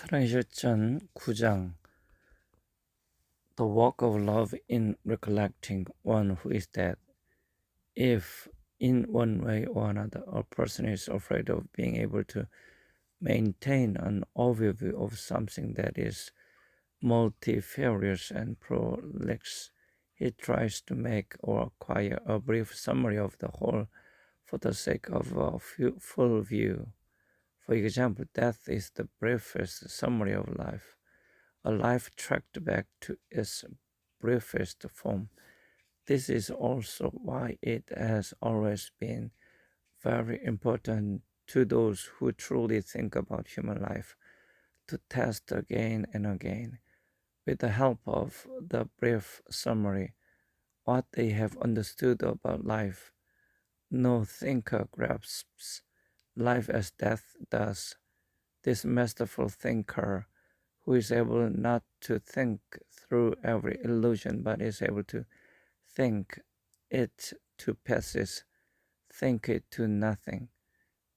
사랑의 실전 9장 The Walk of Love in Recollecting One Who is Dead. If, in one way or another, a person is afraid of being able to maintain an overview of something that is multifarious and prolix, he tries to make or acquire a brief summary of the whole for the sake of a full view. For example, death is the briefest summary of life, a life tracked back to its briefest form. This is also why it has always been very important to those who truly think about human life to test again and again, with the help of the brief summary, what they have understood about life. No thinker grasps life as death does. This masterful thinker, who is able not to think through every illusion, but is able to think it to pieces, think it to nothing.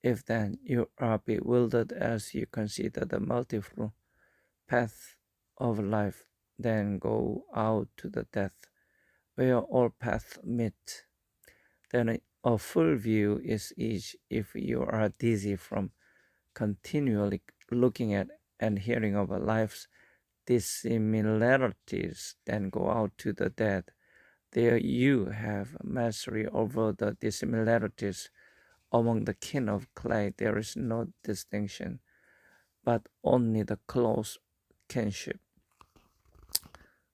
If then you are bewildered as you consider the multiple paths of life, then go out to the death, where all paths meet. Then a full view is easy if you are dizzy from continually looking at and hearing about life's dissimilarities. Then go out to the dead. There you have mastery over the dissimilarities. Among the kin of clay there is no distinction, but only the close kinship.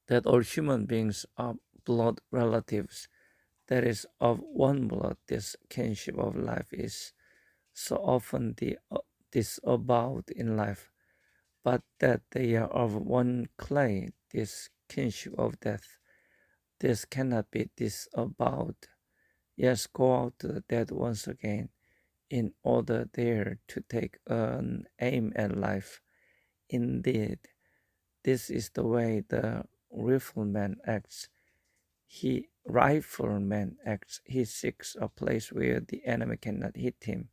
That all human beings are blood relatives, that is, of one blood, this kinship of life is so often disavowed in life, but that they are of one clay, this kinship of death, this cannot be disavowed. Yes, go out to the dead once again, in order there to take an aim at life. Indeed, this is the way the rifleman acts. He seeks a place where the enemy cannot hit him,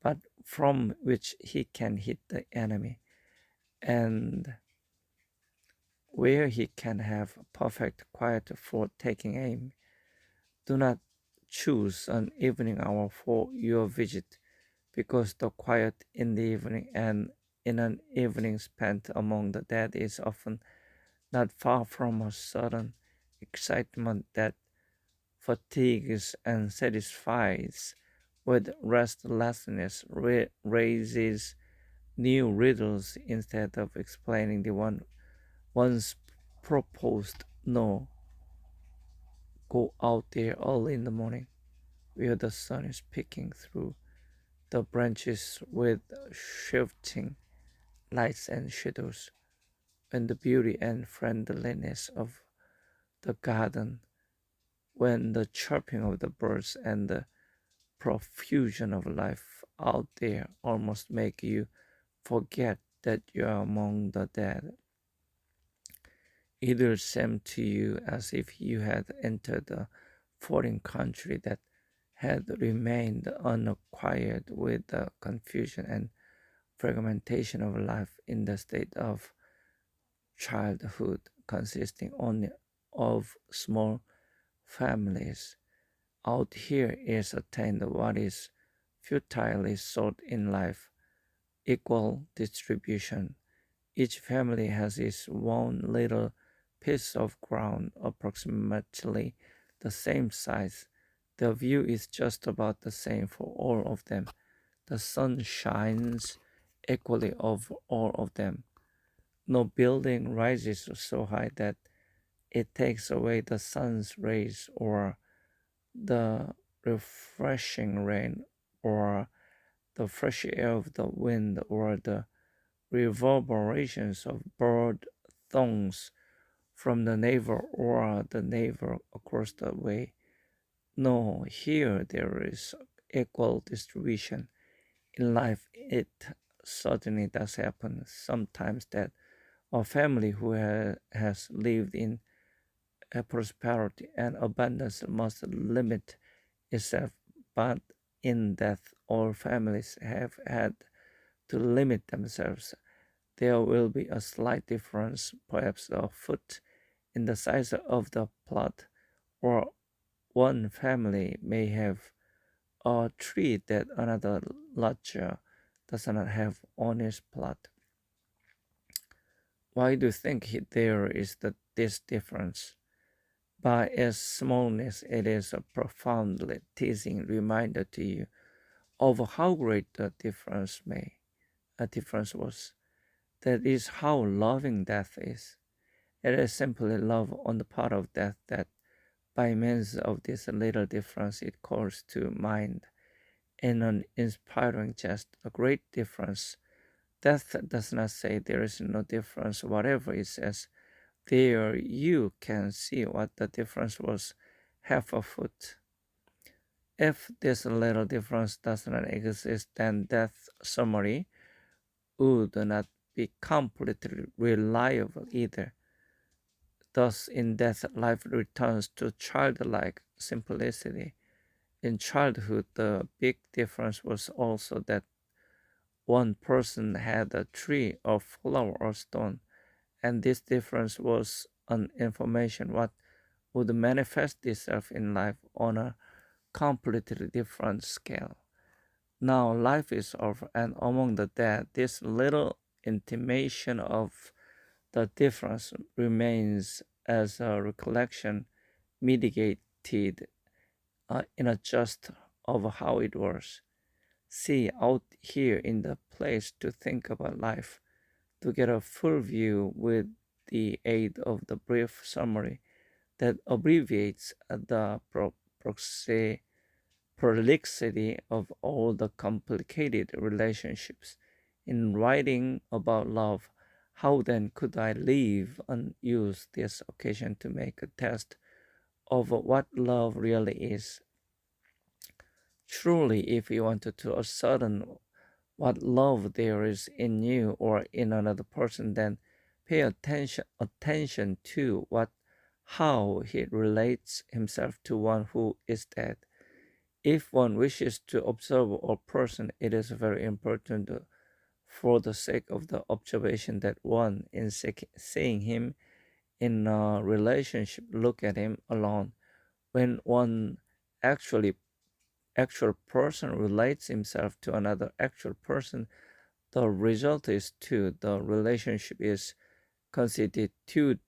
but from which he can hit the enemy, and where he can have perfect quiet for taking aim. Do not choose an evening hour for your visit, because the quiet in the evening and in an evening spent among the dead is often not far from a sudden excitement that fatigues and satisfies with restlessness, raises new riddles instead of explaining the one once proposed. No, go out there early in the morning, where the sun is peeking through the branches with shifting lights and shadows, and the beauty and friendliness of the garden, when the chirping of the birds and the profusion of life out there almost make you forget that you are among the dead. It will seem to you as if you had entered a foreign country that had remained unacquainted with the confusion and fragmentation of life in the state of childhood, consisting only of small families. Out here is attained what is futilely sought in life: equal distribution. Each family has its own little piece of ground, approximately the same size. The view is just about the same for all of them. The sun shines equally over all of them. No building rises so high that it takes away the sun's rays, or the refreshing rain, or the fresh air of the wind, or the reverberations of bird songs from the neighbor or the neighbor across the way. No, here there is equal distribution. In life, it certainly does happen sometimes that a family who has lived in prosperity and abundance must limit itself, but in death all families have had to limit themselves. there will be a slight difference, perhaps a foot in the size of the plot, or one family may have a tree that another larger does not have on its plot. Why do you think there is this difference? By its smallness, it is a profoundly teasing reminder to you of how great the difference was. That is how loving death is. It is simply love on the part of death that, by means of this little difference, it calls to mind in an inspiring jest a great difference. Death does not say there is no difference, whatever it says. There you can see what the difference was, half a foot. If this little difference does not exist, then death's summary would not be completely reliable either. Thus, in death, life returns to childlike simplicity. In childhood, the big difference was also that one person had a tree, a flower, or stone, and this difference was an information what would manifest itself in life on a completely different scale. Now life is over, and among the dead, this little intimation of the difference remains as a recollection mitigated in a just of how it was. See, out here in the place to think about life, to get a full view with the aid of the brief summary that abbreviates the prolixity of all the complicated relationships. In writing about love, how then could I leave unused this occasion to make a test of what love really is? Truly, if you wanted to ascertain what love there is in you or in another person, then pay attention to how he relates himself to one who is dead. If one wishes to observe a person, it is very important for the sake of the observation that one, in seeing him in a relationship, look at him alone. When one actual person relates himself to another actual person, the result is two. The relationship is constituted,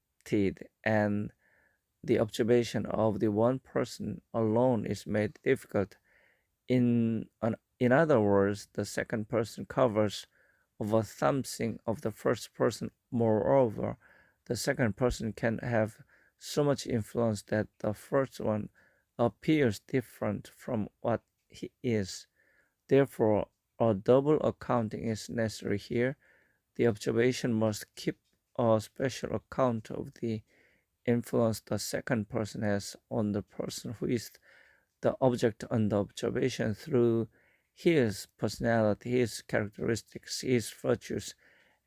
and the observation of the one person alone is made difficult. In other words, the second person covers over something of the first person. Moreover, the second person can have so much influence that the first one appears different from what he is. Therefore, a double accounting is necessary here. The observation must keep a special account of the influence the second person has on the person who is the object under observation through his personality, his characteristics, his virtues,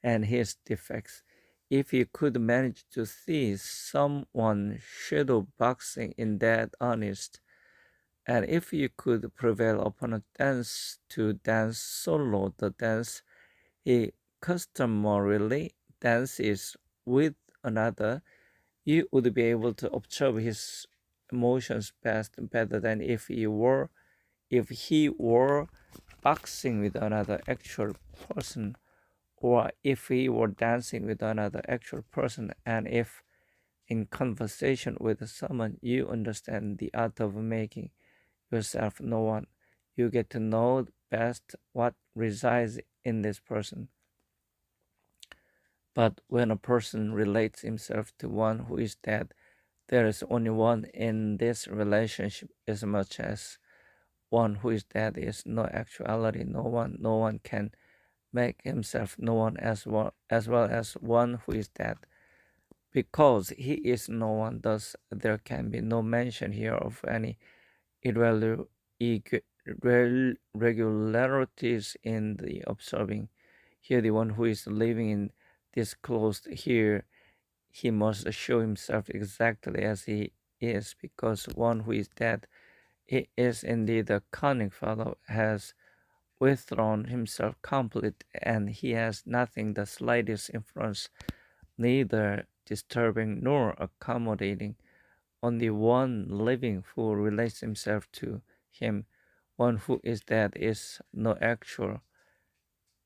and his defects. If you could manage to see someone shadow boxing in that earnest, and if you could prevail upon a dance to dance solo the dance he customarily dances with another, you would be able to observe his emotions better than if he were boxing with another actual person, or if he were dancing with another actual person, and if in conversation with someone you understand the art of making yourself known. You get to know best what resides in this person. But when a person relates himself to one who is dead, there is only one in this relationship as much as one who is dead is no actuality. No one can make himself known as well as one who is dead. Because he is no one, thus there can be no mention here of any irregularities in the observing. Here the one who is living in this closed here, he must show himself exactly as he is, because one who is dead, he is indeed a cunning fellow, has withdrawn himself completely, and he has nothing the slightest influence, neither disturbing nor accommodating. Only one living who relates himself to him, one who is dead, is no actual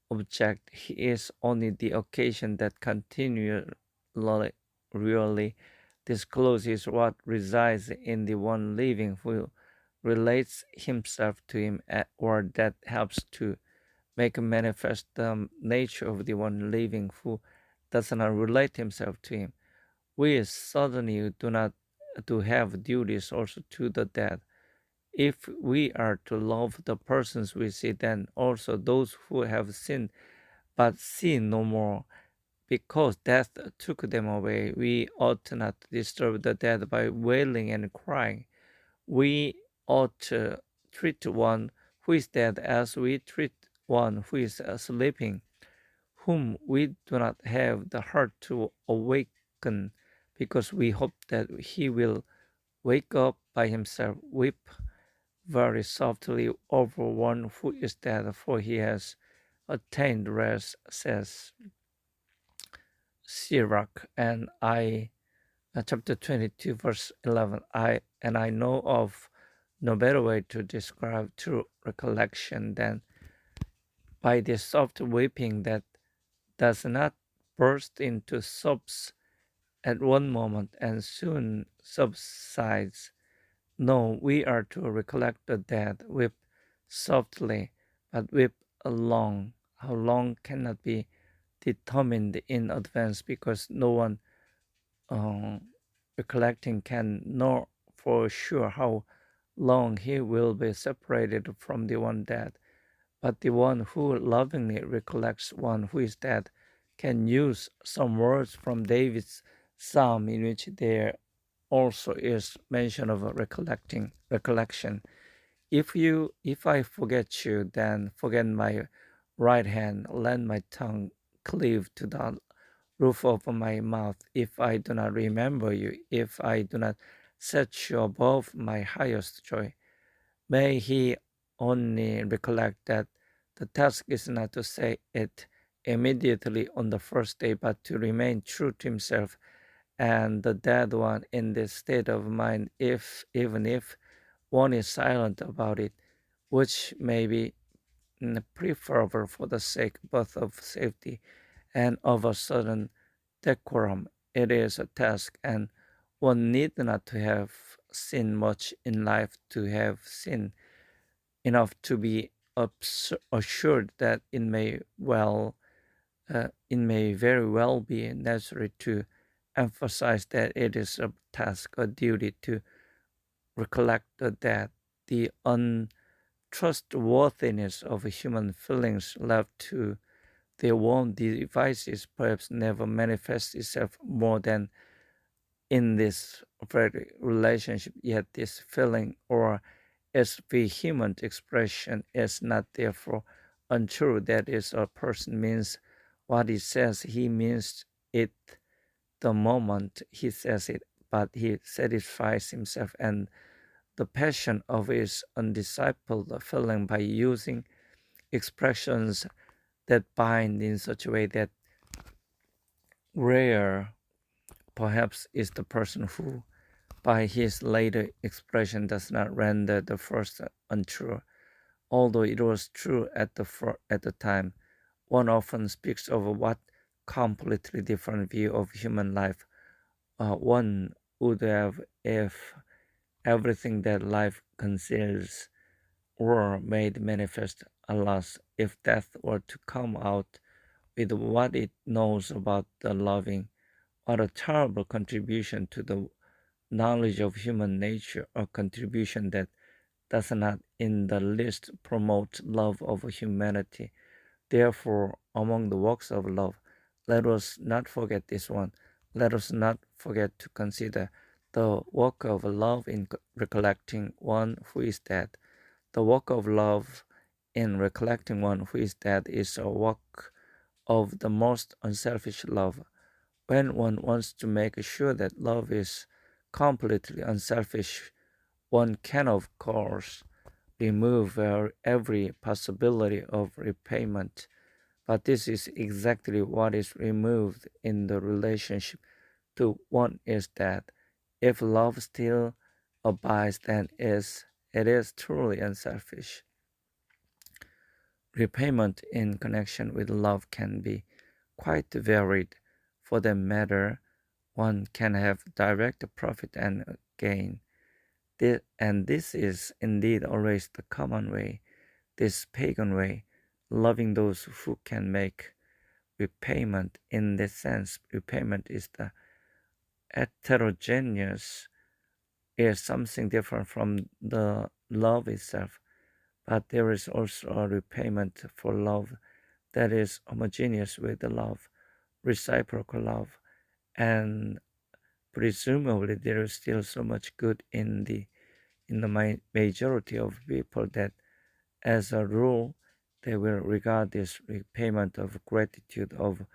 object. He is only the occasion that continually really discloses what resides in the one living who relates himself to him, or that helps to make manifest the nature of the one living who does not relate himself to him. We certainly do not to have duties also to the dead. If we are to love the persons we see, then also those who have sinned but see no more, because death took them away. We ought not disturb the dead by wailing and crying. We ought to treat one who is dead as we treat one who is sleeping, whom we do not have the heart to awaken, because we hope that he will wake up by himself. Weep very softly over one who is dead, for he has attained rest, says Sirach. And chapter 22, verse 11. I know of no better way to describe true recollection than by the soft weeping that does not burst into sobs at one moment and soon subsides. No, we are to recollect the dead, weep softly, but weep long. How long cannot be determined in advance, because no one uh, recollecting can know for sure how long he will be separated from the one dead. But the one who lovingly recollects one who is dead can use some words from David's psalm, in which there also is mention of a recollection. If I forget you, then forget my right hand, let my tongue cleave to the roof of my mouth. If I do not remember you, if I do not set you above my highest joy, may he only recollect that the task is not to say it immediately on the first day, but to remain true to himself and the dead one in this state of mind, if even if one is silent about it, which may be preferable for the sake both of safety and of a certain decorum. It is a task, and one need not to have seen much in life to have seen enough to be assured that it may very well be necessary to emphasize that it is a task, a duty to recollect the dead. The untrustworthiness of human feelings left to their own devices perhaps never manifests itself more than in this very relationship, yet this feeling or its vehement expression is not therefore untrue. That is, a person means what he says, he means it the moment he says it, but he satisfies himself and the passion of his undiscipled feeling by using expressions that bind in such a way that rare perhaps is the person who by his later expression does not render the first untrue, although it was true at the time. One often speaks of what completely different view of human life one would have if everything that life conceals were made manifest. Alas, if death were to come out with what it knows about the loving, what a terrible contribution to the knowledge of human nature, a contribution that does not in the least promote love of humanity. Therefore, among the works of love, let us not forget this one. Let us not forget to consider the work of love in recollecting one who is dead. The work of love in recollecting one who is dead is a work of the most unselfish love. When one wants to make sure that love is completely unselfish, one can, of course, remove every possibility of repayment. But this is exactly what is removed in the relationship to one is that if love still abides, then it is truly unselfish. Repayment in connection with love can be quite varied. For that matter, one can have direct profit and gain. And this is indeed always the common way, this pagan way, loving those who can make repayment. In this sense, repayment is the heterogeneous, is something different from the love itself. But there is also a repayment for love that is homogeneous with the love, reciprocal love, and presumably there is still so much good in the majority of people that as a rule they will regard this repayment of gratitude, of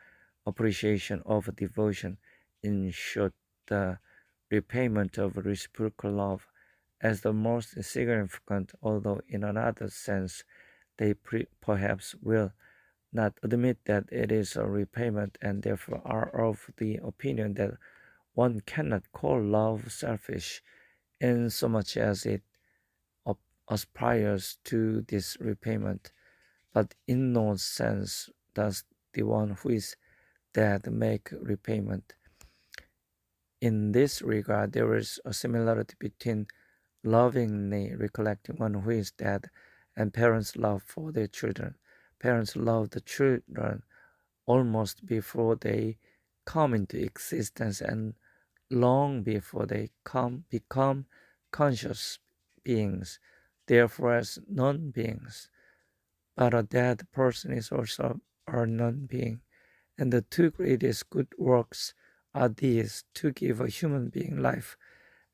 appreciation, of devotion, in short the repayment of reciprocal love, as the most significant, although in another sense they perhaps will not admit that it is a repayment and therefore are of the opinion that one cannot call love selfish in so much as it aspires to this repayment. But in no sense does the one who is dead make repayment. In this regard, there is a similarity between lovingly recollecting one who is dead and parents' love for their children. Parents love the children almost before they come into existence and long before they become conscious beings, therefore as non-beings. But a dead person is also a non-being, and the two greatest good works are these: to give a human being life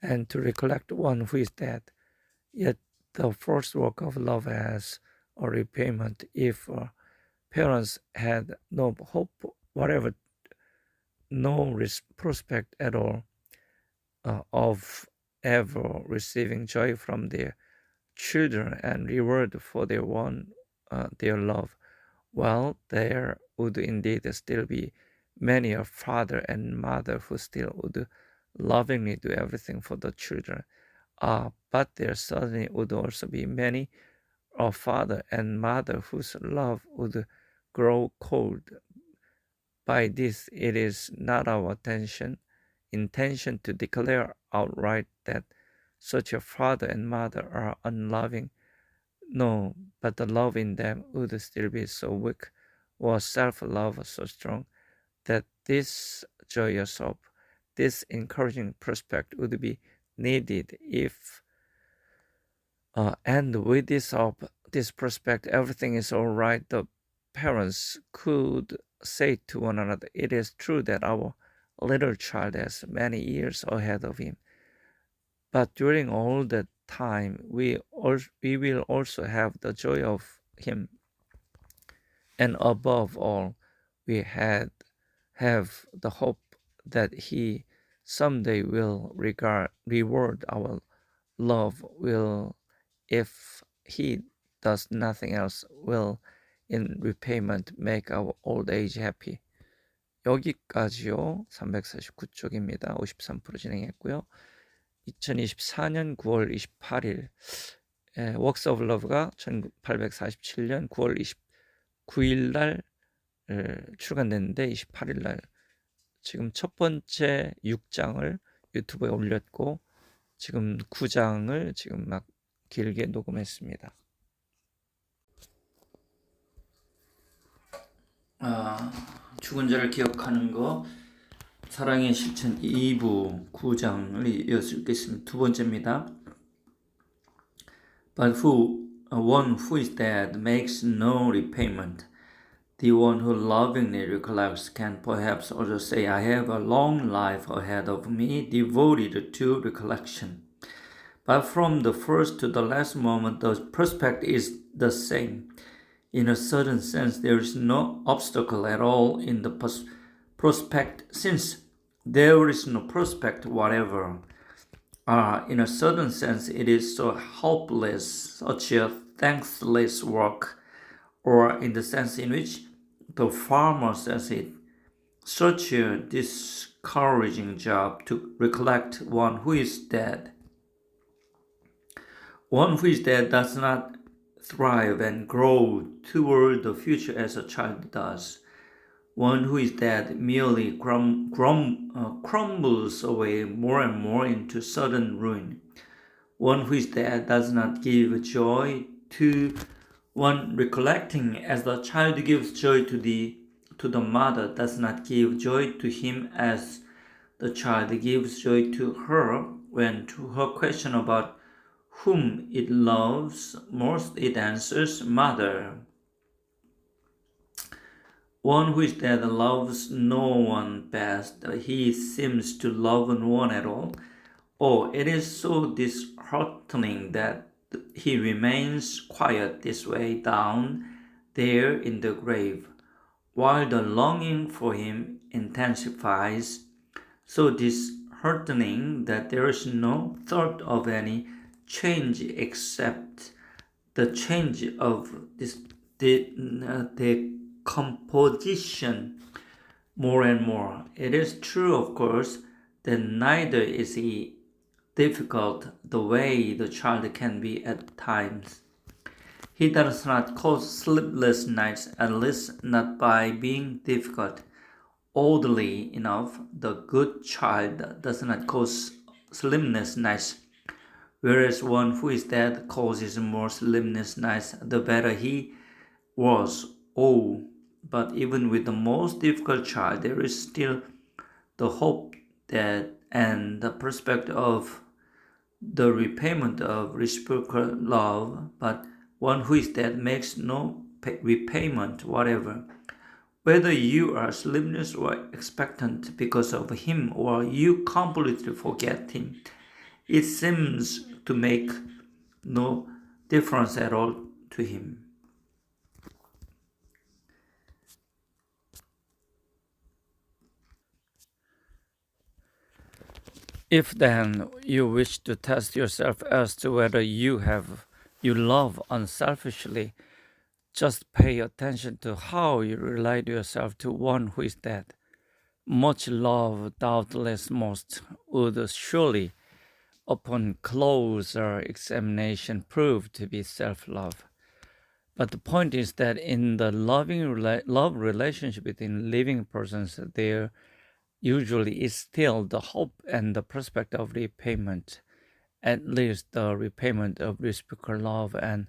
and to recollect one who is dead. Yet the first work of love has a repayment. If parents had no hope, whatever, no prospect at all of ever receiving joy from their children and reward for their love, well, there would indeed still be many a father and mother who still would lovingly do everything for the children. But there certainly would also be many a father and mother whose love would grow cold. By this, it is not our intention to declare outright that such a father and mother are unloving. No, but the love in them would still be so weak, or self-love so strong, that this joyous hope, this encouraging prospect would be needed if, and with this hope, this prospect, everything is all right, the parents could say to one another, it is true that our little child has many years ahead of him, but during all that time, we will also have the joy of him. And above all, we have the hope that he someday will reward our love, will, if he does nothing else, will in repayment make our old age happy. 여기까지요. 349쪽입니다. 53% 진행했고요. 2024년 9월 28일 Works of Love가 1847년 9월 29일 날 출간됐는데 28일 날 지금 첫 번째 6장을 유튜브에 올렸고 지금 9장을 지금 막 길게 녹음했습니다. 죽은 자를 기억하는 거 사랑의 실천 2부 9장을 이어서 읽겠습니다. 두 번째입니다. But one who is dead makes no repayment. The one who lovingly recollects can perhaps also say, I have a long life ahead of me devoted to recollection. But from the first to the last moment, the prospect is the same. In a certain sense, there is no obstacle at all in the prospect, since there is no prospect whatever. In a certain sense, it is so hopeless, such a thankless work, or in the sense in which the farmer says it, such a discouraging job to recollect one who is dead. One who is dead does not thrive and grow toward the future as a child does. One who is dead merely crumbles away more and more into sudden ruin. One who is dead does not give joy to one recollecting, as the child gives joy to the mother does not give joy to him as the child gives joy to her when to her question about whom it loves most it answers mother. One who is dead loves no one best. He seems to love no one at all. Oh, it is so disheartening that he remains quiet this way down there in the grave, while the longing for him intensifies, so disheartening that there is no thought of any change except the change of the composition more and more. It is true, of course, that neither is he difficult the way the child can be at times. He does not cause sleepless nights, at least not by being difficult. Oddly enough, the good child does not cause sleepless nights, whereas one who is dead causes more sleepless nights the better he was. Oh, but even with the most difficult child, there is still the hope that and the prospect of the repayment of reciprocal love, but one who is dead makes no repayment whatever. Whether you are sleepless or expectant because of him or you completely forget him, it seems to make no difference at all to him. If then you wish to test yourself as to whether you love unselfishly, just pay attention to how you relate yourself to one who is dead. Much love, doubtless most, would surely, upon closer examination, prove to be self-love. But the point is that in the love relationship between living persons, there usually is still the hope and the prospect of repayment, at least the repayment of reciprocal love, and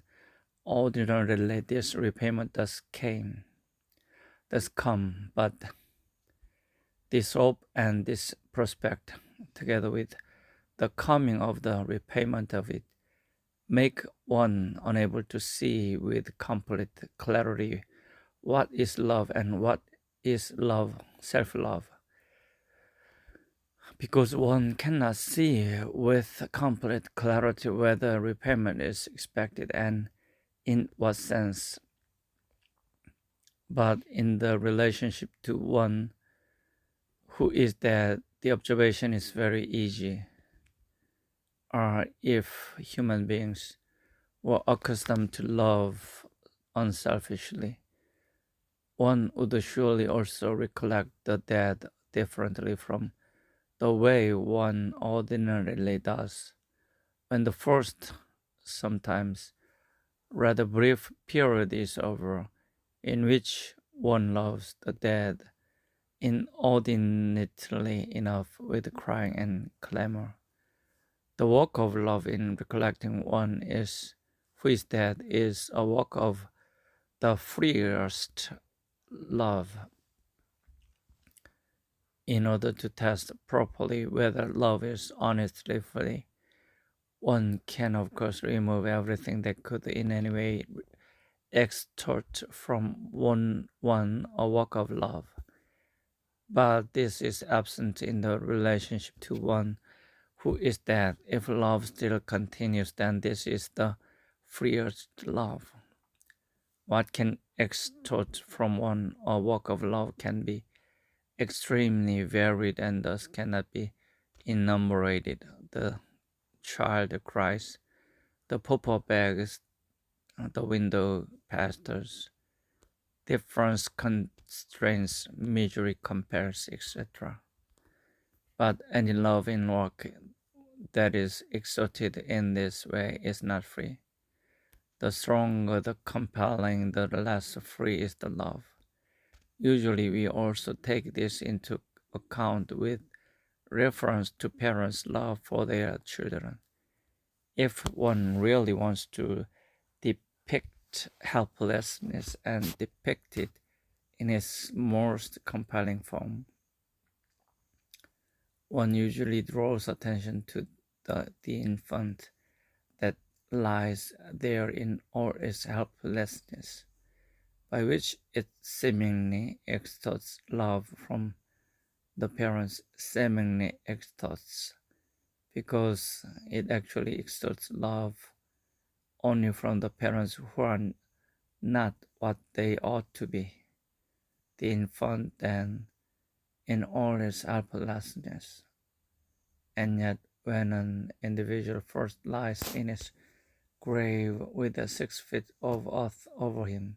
ordinarily this repayment does come, but this hope and this prospect, together with the coming of the repayment of it, make one unable to see with complete clarity what is love and what is love, self-love. Because one cannot see with complete clarity whether repayment is expected and in what sense. But in the relationship to one who is dead, the observation is very easy. If human beings were accustomed to love unselfishly, one would surely also recollect the dead differently from the way one ordinarily does. When the first, sometimes rather brief period is over, in which one loves the dead inordinately enough with crying and clamor. The work of love in recollecting one is who is dead is a work of the freest love. In order to test properly whether love is honestly free, one can of course remove everything that could in any way extort from one a work of love. But this is absent in the relationship to one who is dead. If love still continues, then this is the freest love. What can extort from one a work of love can be extremely varied and thus cannot be enumerated. The child cries, the papa begs, the window pastors, difference constraints, misery compares, etc. But any love in work that is exerted in this way is not free. The stronger the compelling, the less free is the love. Usually we also take this into account with reference to parents' love for their children. If one really wants to depict helplessness and depict it in its most compelling form, one usually draws attention to the infant that lies there in all its helplessness, by which it seemingly extorts love from the parents, seemingly extorts, because it actually extorts love only from the parents who are not what they ought to be. The infant then, in all its helplessness, and yet when an individual first lies in his grave with the 6 feet of earth over him,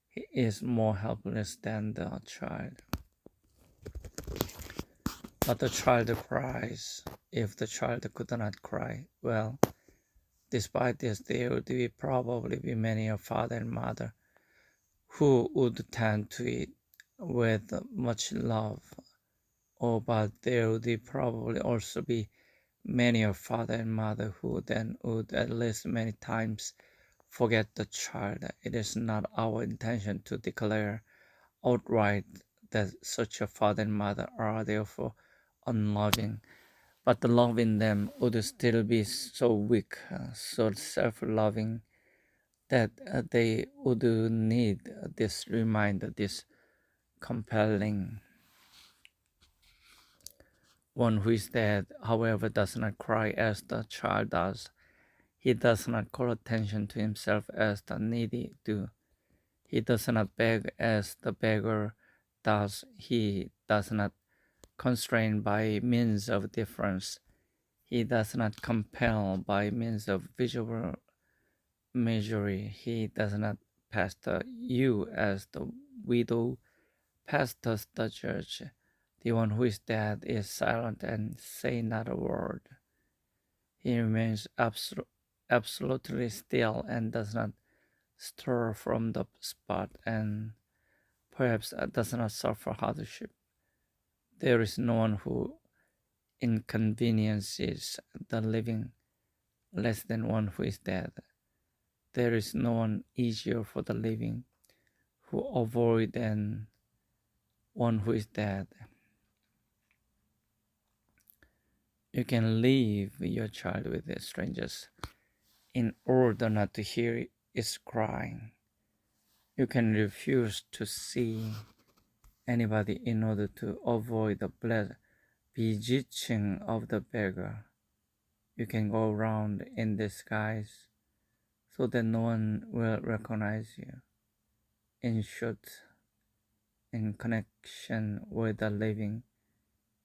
he is more helpless than the child. But the child cries. If the child could not cry, well, despite this, there would probably be many a father and mother who would tend to it with much love. Oh, but there would probably also be many a father and mother who then would at least many times forget the child. It is not our intention to declare outright that such a father and mother are therefore unloving, but the love in them would still be so weak, so self-loving, that they would need this reminder, this compelling. One who is dead, however, does not cry as the child does. He does not call attention to himself as the needy do. He does not beg as the beggar does. He does not constrain by means of difference. He does not compel by means of visible misery. He does not pastor you as the widow pastors the judge. The one who is dead is silent and say not a word. He remains absolutely still and does not stir from the spot, and perhaps does not suffer hardship. There is no one who inconveniences the living less than one who is dead. There is no one easier for the living who avoid than one who is dead. You can leave your child with the strangers in order not to hear its crying. You can refuse to see anybody in order to avoid the beseeching of the beggar. You can go around in disguise so that no one will recognize you. In short, in connection with the living,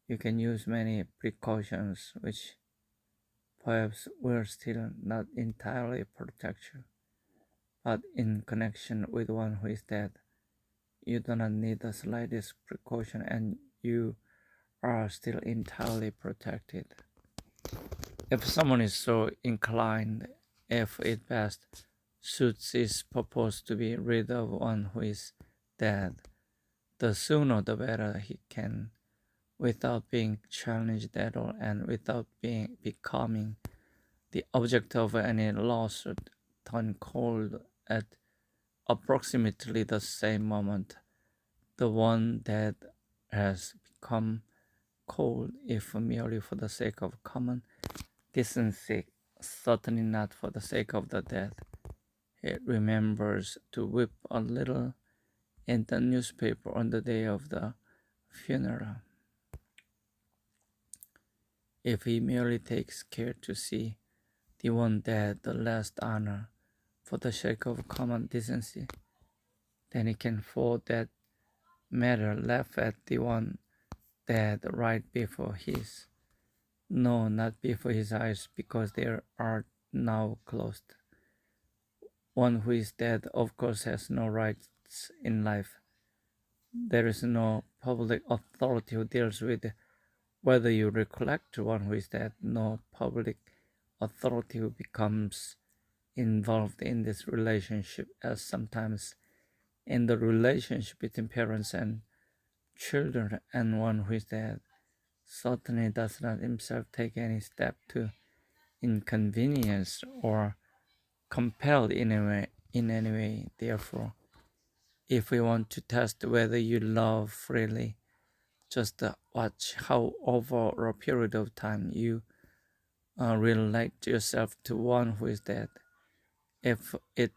you can use many precautions which perhaps will still not entirely protect you. But in connection with one who is dead, you do not need the slightest precaution and you are still entirely protected. If someone is so inclined, if it best suits his purpose to be rid of one who is dead, the sooner the better he can, without being challenged at all and without becoming the object of any lawsuit, turn cold at approximately the same moment. The one that has become cold, if merely for the sake of common decency, certainly not for the sake of the dead. It remembers to weep a little in the newspaper on the day of the funeral. If he merely takes care to see the one dead the last honor for the sake of common decency, then he can for that matter laugh at the one dead right before his. No, not before his eyes, because they are now closed. One who is dead, of course, has no rights in life. There is no public authority who deals with whether you recollect one who is dead. No public authority who becomes involved in this relationship, as sometimes in the relationship between parents and children, and one who is dead certainly does not himself take any step to inconvenience or compel in any way. Therefore, if we want to test whether you love freely, just watch how over a period of time you relate yourself to one who is dead. If it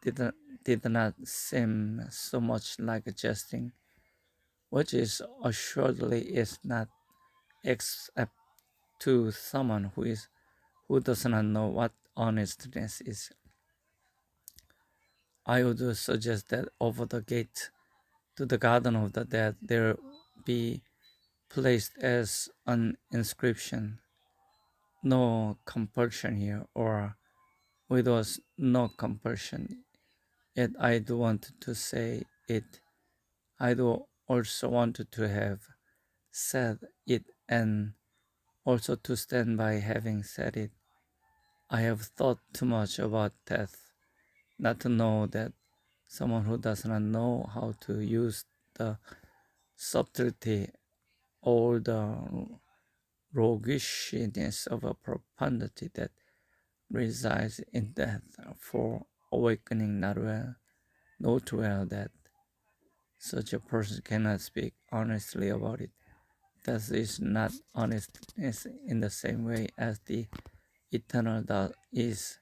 did not seem so much like a jesting, which is assuredly is not, except to someone who does not know what honestness is, I would suggest that over the gate to the garden of the dead there be placed as an inscription, "No compulsion here," or "With us, no compulsion." Yet I do want to say it. I do also want to have said it, and also to stand by having said it. I have thought too much about death not to know that someone who does not know how to use the subtlety or the roguishness of a profundity that resides in death for awakening not well that such a person cannot speak honestly about it. Death is not honestness in the same way as the eternal that is.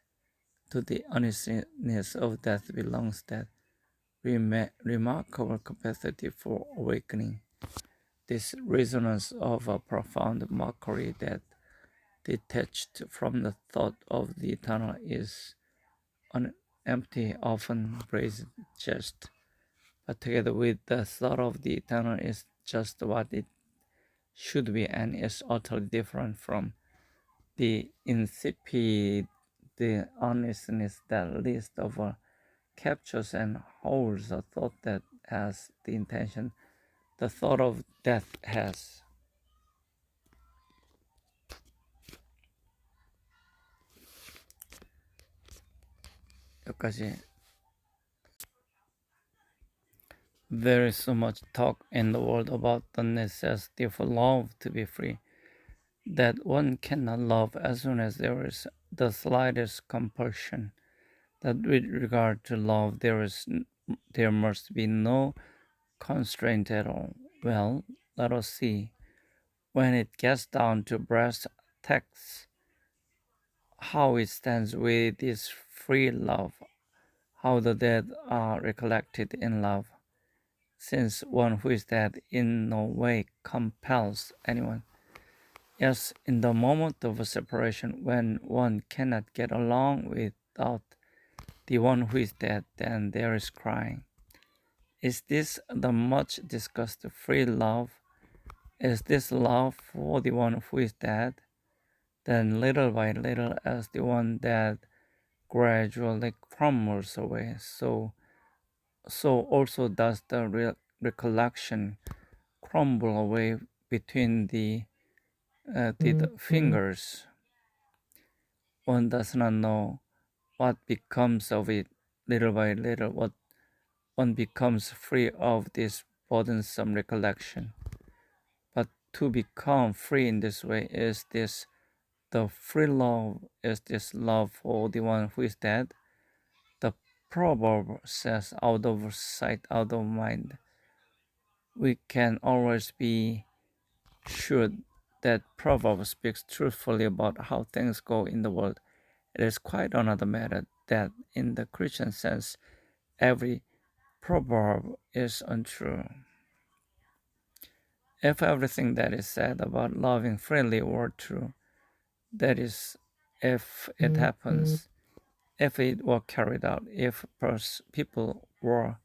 To the honestness of death belongs that remarkable capacity for awakening. This resonance of a profound mockery that, detached from the thought of the eternal, is an empty, often phrased jest, but together with the thought of the eternal is just what it should be, and is utterly different from the insipid, the honestness that least of all captures and holds a thought that has the intention the thought of death has. 여기까지. There is so much talk in the world about the necessity for love to be free, that one cannot love as soon as there is the slightest compulsion, that with regard to love there must be no constraint at all. Well, let us see. When it gets down to brass tacks, how it stands with this free love, how the dead are recollected in love, since one who is dead in no way compels anyone. Yes, in the moment of a separation, when one cannot get along without the one who is dead, then there is crying. Is this the much discussed free love? Is this love for the one who is dead? Then little by little, as the one dead gradually crumbles away, so also does the recollection crumble away between the fingers. One does not know what becomes of it. Little by little, what one becomes free of this burdensome recollection. But to become free in this way, is this the free love? Is this love for the one who is dead? The proverb says, "Out of sight, out of mind." We can always be sure that proverb speaks truthfully about how things go in the world. It is quite another matter that, in the Christian sense, every proverb is untrue. If everything that is said about loving freely were true, that is, if it happens, if it were carried out, if people were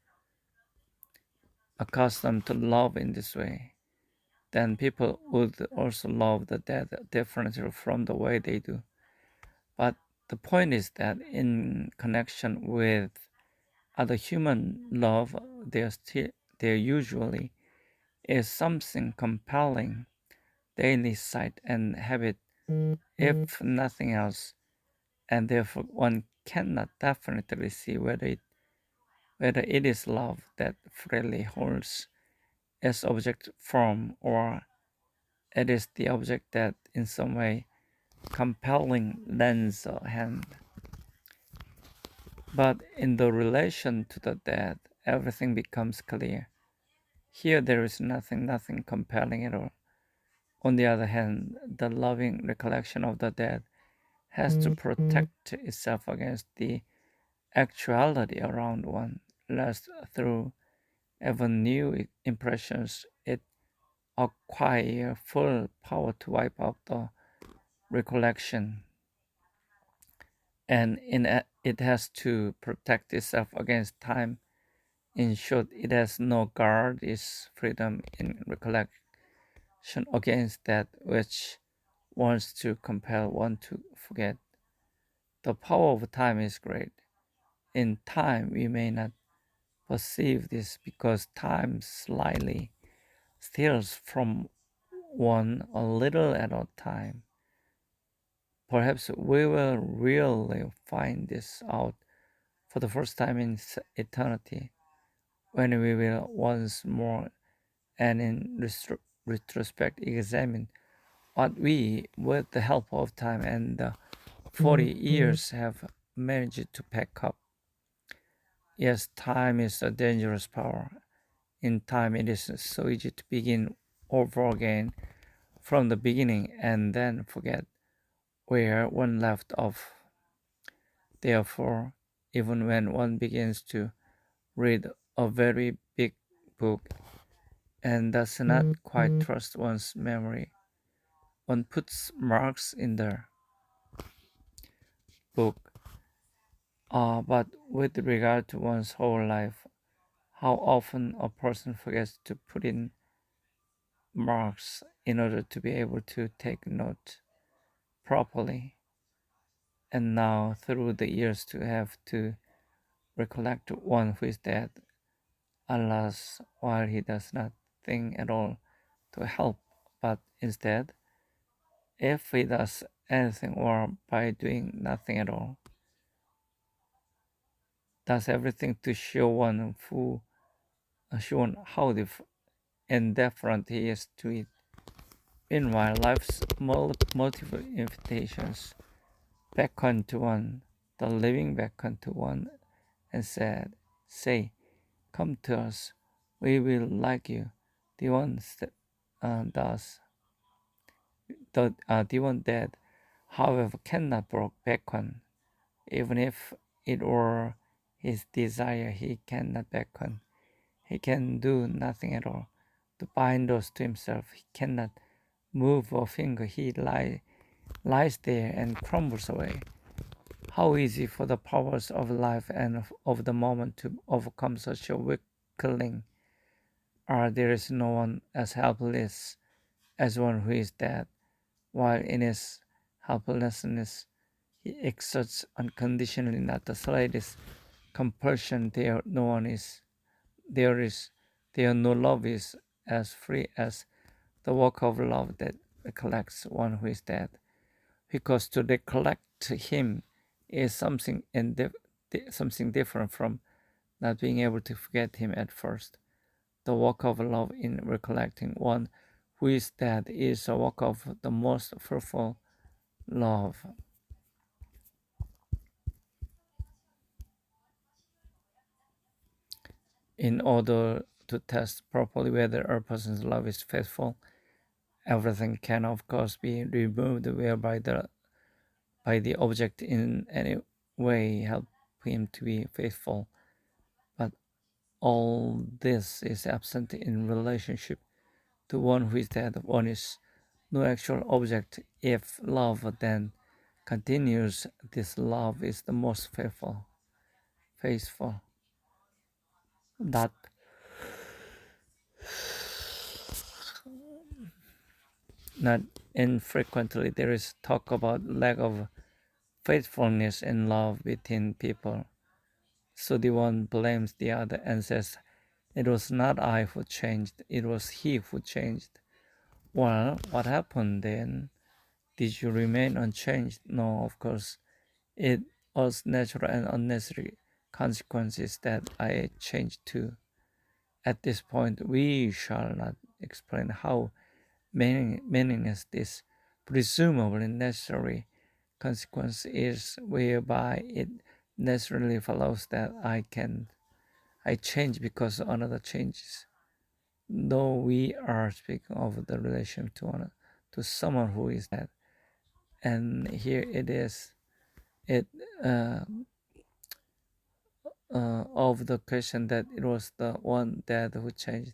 accustomed to love in this way, then people would also love the dead differently from the way they do. But the point is that in connection with other human love, there usually is something compelling, daily sight and habit, if nothing else, and therefore one cannot definitely see whether it is love that freely holds its object form, or it is the object that in some way compelling lends a hand. But in the relation to the dead, everything becomes clear. Here there is nothing compelling at all. On the other hand, the loving recollection of the dead has to protect itself against the actuality around one, lest through even new impressions it acquire full power to wipe out the recollection. And it has to protect itself against time. In short, it has no guard its freedom in recollection against that which wants to compel one to forget. The power of time is great. In time, we may not perceive this because time slyly steals from one a little at a time. Perhaps we will really find this out for the first time in eternity, when we will once more and in retrospect examine what we, with the help of time and the 40 years, have managed to pack up. Yes, time is a dangerous power. In time, it is so easy to begin over again from the beginning and then forget where one left off. Therefore, even when one begins to read a very big book and does not quite trust one's memory, one puts marks in the book. But with regard to one's whole life, how often a person forgets to put in marks in order to be able to take note properly. And now, through the years, to have to recollect one who is dead, alas, while he does not think at all to help, but instead, if he does anything or by doing nothing at all, does everything to show one how indifferent he is to it. Meanwhile, life's multiple invitations beckon to one, the living beckon to one, and say, come to us, we will like you. The one does, the one dead, however, cannot beckon. Even if it were his desire, he cannot beckon. He can do nothing at all to bind us to himself. He cannot move a finger. He lies there and crumbles away. How easy for the powers of life and of the moment to overcome such a weakling. There is no one as helpless as one who is dead, while in his helplessness he exerts unconditionally, not the slightest compulsion. There no love is as free as the work of love that recollects one who is dead. Because to recollect him is something different from not being able to forget him at first. The work of love in recollecting one who is dead is a work of the most fruitful love. In order to test properly whether a person's love is faithful, everything can of course be removed whereby the object in any way help him to be faithful. But all this is absent in relationship to one who is dead. One is no actual object. If love then continues, this love is the most faithful. That Not infrequently, there is talk about lack of faithfulness and love between people. So the one blames the other and says, "It was not I who changed, it was he who changed." Well, what happened then? Did you remain unchanged? No, of course. It was natural and unnecessary consequences that I changed too. At this point, we shall not explain how meaningless this presumably necessary consequence is, whereby it naturally follows that I change because another changes. Though we are speaking of the relation to someone who is dead, and here it is, it uh, of the question that it was the one dead who changed.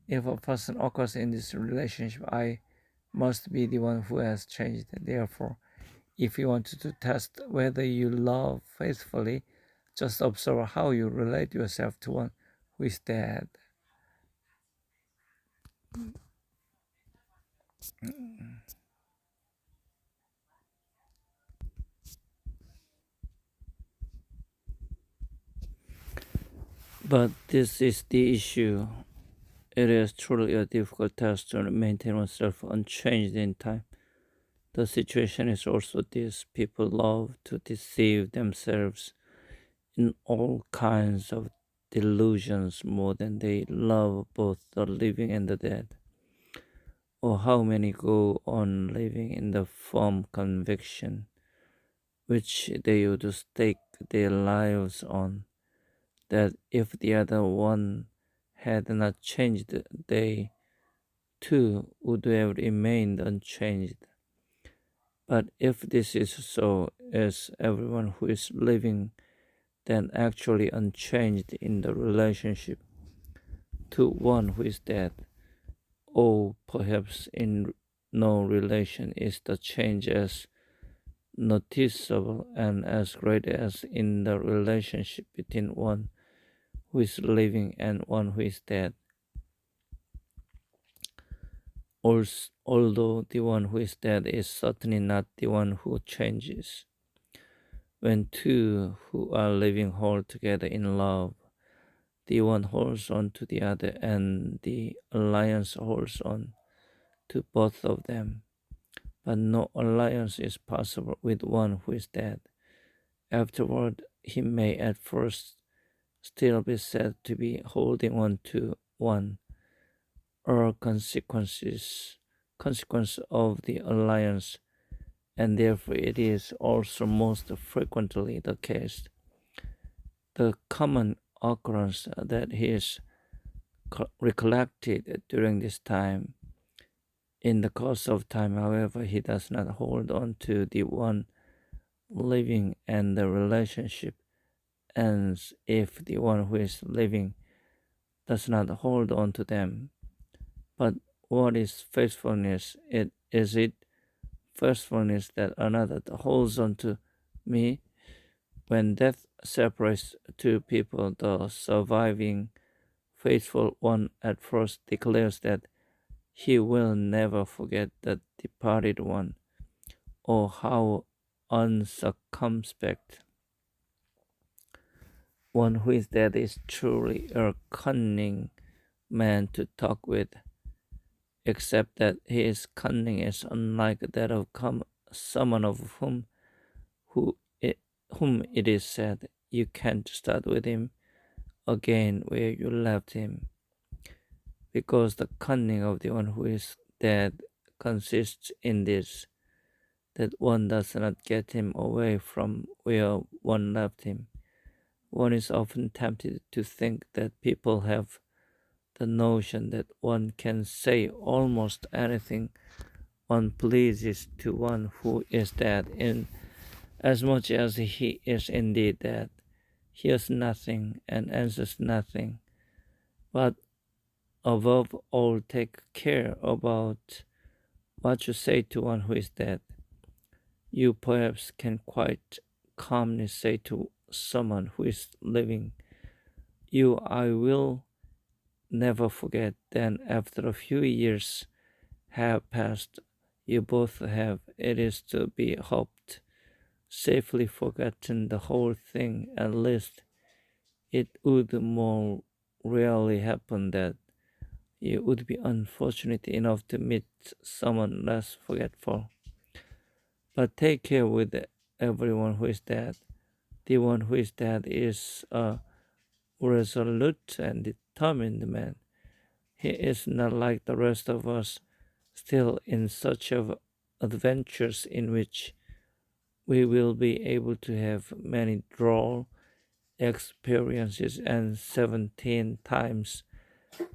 If a person occurs in this relationship, I must be the one who has changed. Therefore, if you want to test whether you love faithfully, just observe how you relate yourself to one who is dead. But this is the issue. It is truly a difficult task to maintain oneself unchanged in time. The situation is also this: people love to deceive themselves in all kinds of delusions more than they love both the living and the dead. Or how many go on living in the firm conviction which they would stake their lives on, that if the other one had not changed, they too would have remained unchanged. But if this is so, is everyone who is living then actually unchanged in the relationship to one who is dead? Or perhaps in no relation is the change as noticeable and as great as in the relationship between one who is living and one who is dead. Although the one who is dead is certainly not the one who changes. When two who are living hold together in love, the one holds on to the other and the alliance holds on to both of them. But no alliance is possible with one who is dead. Afterward, he may at first still be said to be holding on to one, or consequence of the alliance, and therefore it is also most frequently the case. The common occurrence that he is recollected during this time. In the course of time, however, he does not hold on to the one living, and the relationship ends if the one who is living does not hold on to them. But what is faithfulness? Is it faithfulness that another holds on to me? When death separates two people, the surviving faithful one at first declares that he will never forget the departed one. Oh, how uncircumspect! One who is dead is truly a cunning man to talk with, except that his cunning is unlike that of someone of whom it is said, "You can't start with him again where you left him," because the cunning of the one who is dead consists in this, that one does not get him away from where one left him. One is often tempted to think that people have the notion that one can say almost anything one pleases to one who is dead, in as much as he is indeed dead, hears nothing and answers nothing. But above all, take care about what you say to one who is dead. You perhaps can quite calmly say to someone who is living, "I will never forget." Then, after a few years have passed, you both have, it is to be hoped, safely forgotten the whole thing. At least it would more rarely happen that you would be unfortunate enough to meet someone less forgetful. But take care with everyone who is dead. The one who is dead is a resolute and determined man. He is not like the rest of us, still in search of adventures in which we will be able to have many droll experiences and 17 times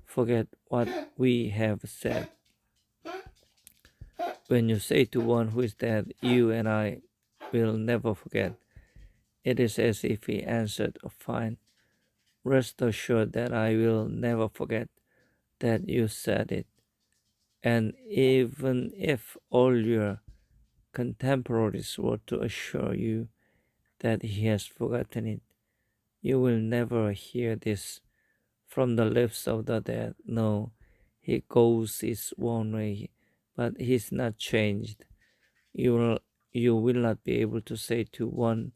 forget what we have said. When you say to one who is dead, you and I will never forget, it is as if he answered, fine, rest assured that I will never forget that you said it. And even if all your contemporaries were to assure you that he has forgotten it, you will never hear this from the lips of the dead. No, he goes his own way, but he's not changed. You will not be able to say to one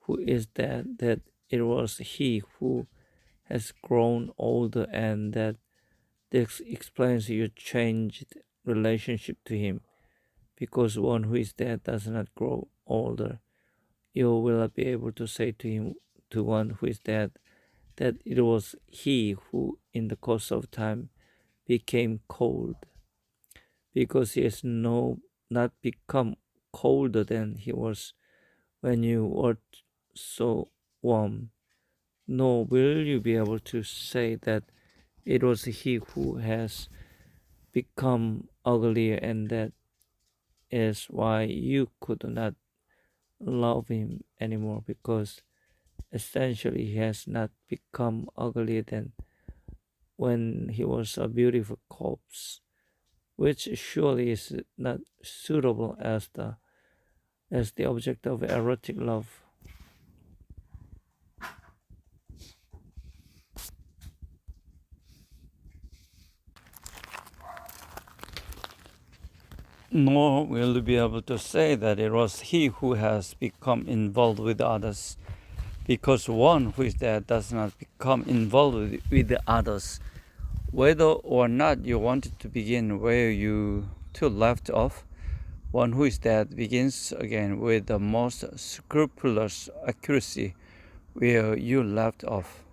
who is dead that it was he who has grown older and that this explains your changed relationship to him, because one who is dead does not grow older. You will not be able to say to one who is dead, that it was he who, in the course of time, became cold, because he has not become colder than he was when you were so warm. Nor will you be able to say that it was he who has become uglier, and that is why you could not love him anymore, because essentially he has not become uglier than when he was a beautiful corpse, which surely is not suitable as the object of erotic love. Nor will you be able to say that it was he who has become involved with others, because one who is dead does not become involved with the others. Whether or not you wanted to begin where you two left off, one who is dead begins again with the most scrupulous accuracy where you left off.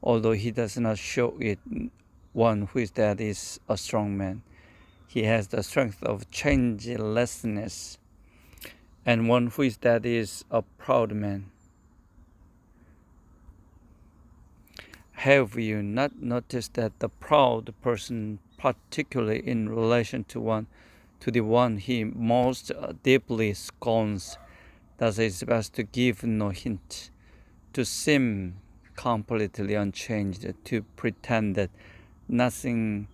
Although he does not show it, one who is dead is a strong man. He has the strength of changelessness, and one who is dead is a proud man. Have you not noticed that the proud person, particularly in relation to the one he most deeply scorns, does his best to give no hint, to seem completely unchanged, to pretend that nothing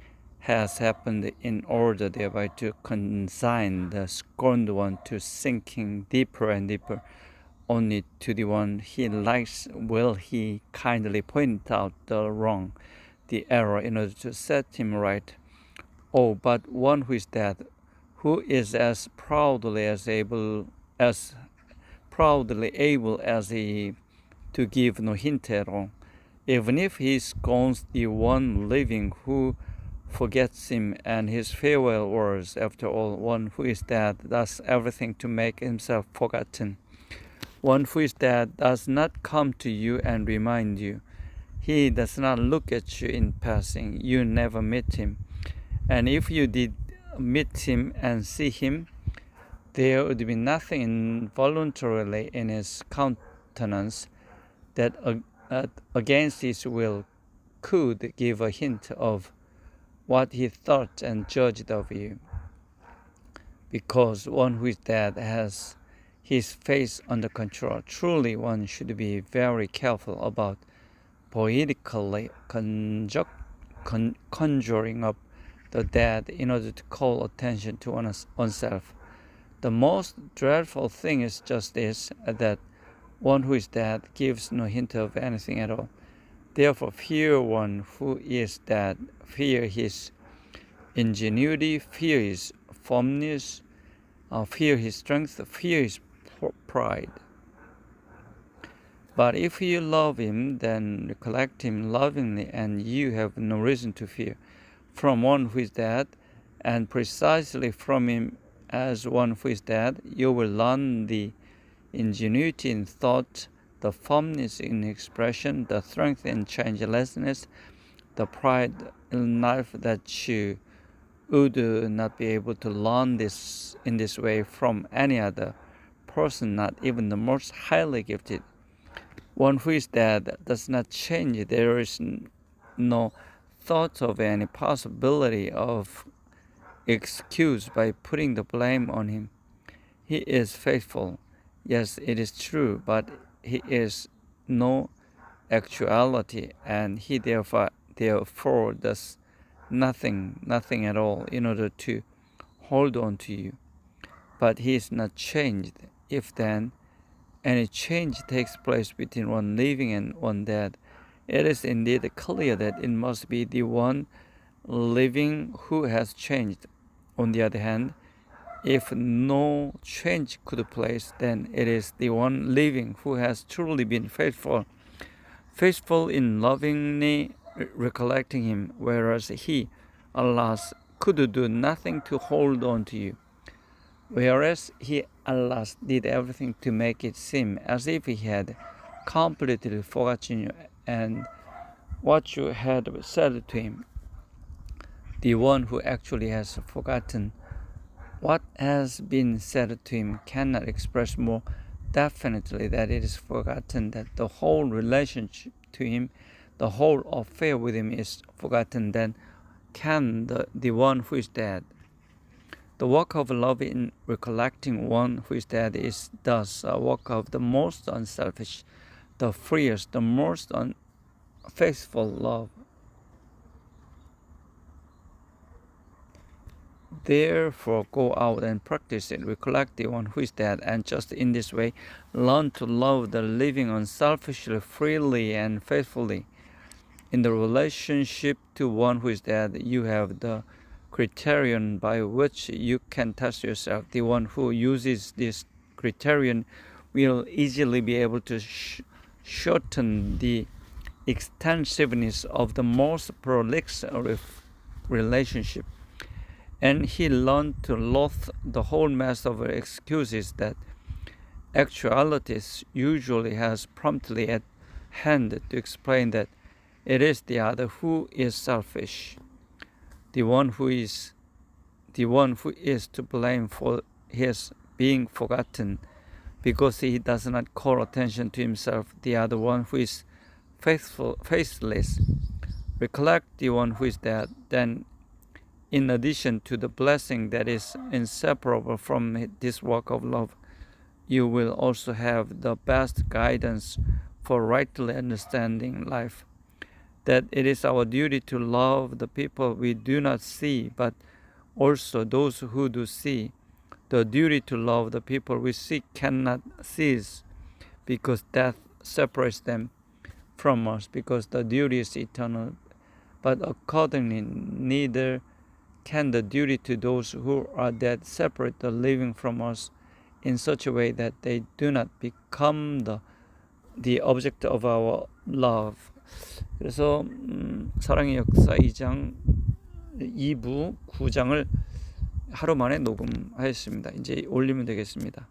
has happened, in order thereby to consign the scorned one to sinking deeper and deeper? Only to the one he likes will he kindly point out the wrong, the error, in order to set him right. Oh, but one who is dead, who is as proudly able as he to give no hint at all, even if he scorns the one living who forgets him and his farewell words. After all, one who is dead does everything to make himself forgotten. One who is dead does not come to you and remind you. He does not look at you in passing. You never meet him. And if you did meet him and see him, there would be nothing involuntarily in his countenance that against his will could give a hint of what he thought and judged of you. Because one who is dead has his face under control. Truly, one should be very careful about poetically conjuring up the dead in order to call attention to oneself. The most dreadful thing is just this, that one who is dead gives no hint of anything at all. Therefore, fear one who is dead, fear his ingenuity, fear his firmness, fear his strength, fear his pride. But if you love him, then recollect him lovingly, and you have no reason to fear from one who is dead, and precisely from him as one who is dead, you will learn the ingenuity in thought, the firmness in expression, the strength in changelessness, the pride in life that you would not be able to learn this in this way from any other person, not even the most highly gifted. One who is dead does not change. There is no thought of any possibility of excuse by putting the blame on him. He is faithful. Yes, it is true, but he is no actuality, and he therefore does nothing at all in order to hold on to you. But he is not changed. If then any change takes place between one living and one dead, it is indeed clear that it must be the one living who has changed. On the other hand, if no change could take place, then it is the one living who has truly been faithful in lovingly recollecting him, whereas he, alas, could do nothing to hold on to you. Whereas he, alas, did everything to make it seem as if he had completely forgotten you and what you had said to him. The one who actually has forgotten what has been said to him cannot express more definitely that it is forgotten, that the whole relationship to him, the whole affair with him is forgotten, than can the one who is dead. The work of love in recollecting one who is dead is thus a work of the most unselfish, the freest, the most unfaithful love. Therefore, go out and practice it. Recollect the one who is dead, and just in this way, learn to love the living unselfishly, freely, and faithfully. In the relationship to one who is dead, you have the criterion by which you can test yourself. The one who uses this criterion will easily be able to shorten the extensiveness of the most prolix relationship. And he learned to loathe the whole mass of excuses that actualities usually has promptly at hand to explain that it is the other who is selfish, the one who is to blame for his being forgotten, because he does not call attention to himself, the other one who is faithless. Recollect the one who is dead, then in addition to the blessing that is inseparable from this work of love, you will also have the best guidance for rightly understanding life. That it is our duty to love the people we do not see, but also those who do see. The duty to love the people we see cannot cease, because death separates them from us, because the duty is eternal. But accordingly, neither can the duty to those who are dead separate the living from us in such a way that they do not become the object of our love. 그래서 사랑의 역사 2장 2부 9장을 하루 만에 녹음하였습니다. 이제 올리면 되겠습니다.